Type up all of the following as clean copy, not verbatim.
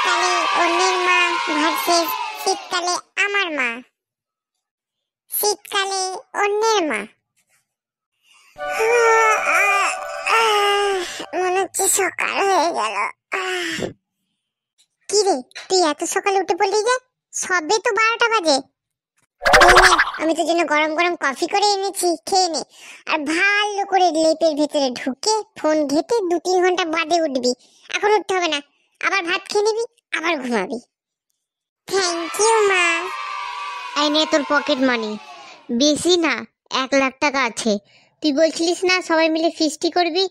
শীতকালে অন্যের মা ভার্সেস শীতকালে আমার মা। শীতকালে অন্যের মা। মনে হচ্ছে সকাল হয়ে গেল। কি রে, তুই এত সকালে উঠে পড়লি যে? সবে তো 12টা বাজে। আমি তোর জন্য গরম গরম কফি করে এনেছি, খেয়ে নে। আর ভালো করে লেপের ভেতরে ঢুকে ফোন ঘেটে 2-3 ঘন্টা বাদে উঠবি। এখন উঠতে হবে না, আবার ভাত খেয়ে নিবি, আবার ঘুমাবি। থ্যাংক ইউ মা। এই নে তোর পকেট মানি। বেশি না, 1 লাখ টাকা আছে। তুই বলছিলিস না সবাই মিলে ফিস্টি করবি,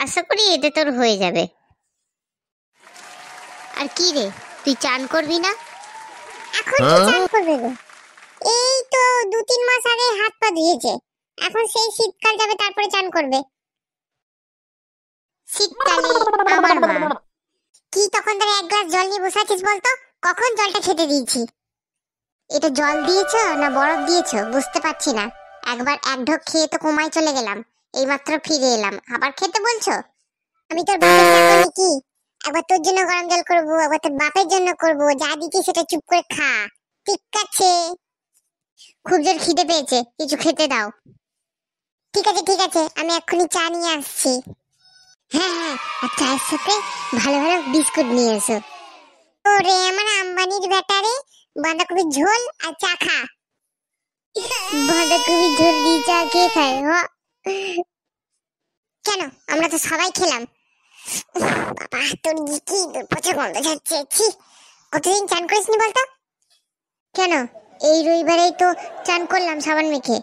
আশা করি এতে তোর হয়ে যাবে। আর কি রে, তুই চান করবি না? এখন কি চান করবে গো? এই তো 2-3 মাস আগে হাত পা ধুয়েছে, এখন সেই শীতকাল যাবে তারপরে চান করবে। শীতকালে আমার মা। কি তখন ধরে 1 গ্লাস জল নিয়ে বসে আছিস বলতো? কখন জলটা খেতে দিয়েছি? এটা জল দিয়েছো না বরফ দিয়েছো বুঝতে পারছি না। একবার 1 ঢোক খেয়ে তো কোমায় চলে গেলাম, এইমাত্র ফিরে এলাম, আবার খেতে বলছো? আমি তোর বাপের চাকর নাকি? একবার তোর জন্য গরম জল করবো, একবার তোর বাপের জন্য করবো। যা দিচ্ছি সেটা চুপ করে খা, ঠিক আছে? খুব জোর খিদে পেয়েছে, কিছু খেতে দাও। ঠিক আছে ঠিক আছে, আমি এক্ষুনি চা নিয়ে আসছি। হ্যাঁ হ্যাঁ, আর চায়ের সাথে ভালো ভালো বিস্কুট নিয়ে এসো। ওরে আমার আম্বানির ব্যাটারে, বাঁধাকপির ঝোল আর চা খা। বাঁধাকপি ঝোল দিয়ে চা খেয়ে খায়? কেন, আমরা তো সবাই খেলাম। বাবা তোর কি পচা গন্ধ যাচ্ছে। ছি, কতদিন চান করিসনি বলতো? কেন, এই রবিবারেই তো চান করলাম সাবান মেখে।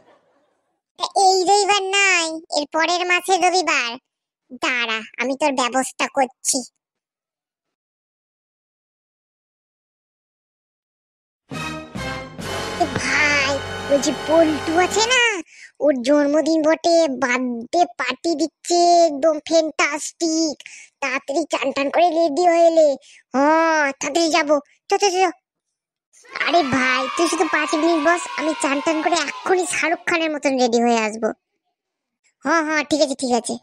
এই রবিবার নয়, এর পরের মাসের রবিবার। দাঁড়া, আমি তোর ব্যবস্থা করছি। ভাই, ওই যে পল্টু আছে না, ওর জন্মদিন বটে, বার্থডে পার্টি দিচ্ছে, একদম ফ্যান্টাস্টিক। তাড়াতাড়ি চান টান করে রেডি হয়ে এলে। হ্যাঁ তাড়াতাড়ি যাবো, চল চল চল। আরে ভাই তুই শুধু 5 মিনিট বস, আমি চান টান করে এক্ষুনি শাহরুখ খানের মতন রেডি হয়ে আসবো। হ্যাঁ হ্যাঁ ঠিক আছে ঠিক আছে।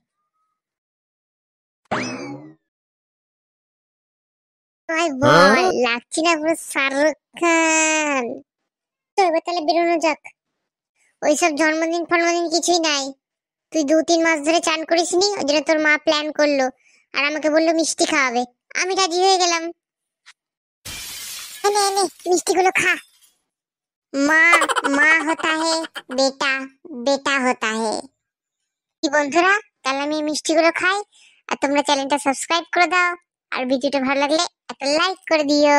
ভাই বল, লাগছি না পুরো শাহরুখ খান? তো এবার তাহলে বেরোনো যাক। ওইসব জন্মদিন ফন্মদিন কিছুই নাই। তুই 2-3 মাস ধরে চান করিসনি, ওই জন্য তোর মা প্ল্যান করলো আর আমাকে বললো মিষ্টি খাওয়াবে। আমি রাজি হয়ে গেলাম। নে নে মিষ্টিগুলো খা। মা মা হতা হে, বেটা বেটা হতা হে। কি বন্ধুরা, তাহলে আমি মিষ্টিগুলো খাই আর তোমরা চ্যানেলটা সাবস্ক্রাইব করে দাও। আর ভিডিওটা ভালো লাগলে একটা লাইক করে দিও।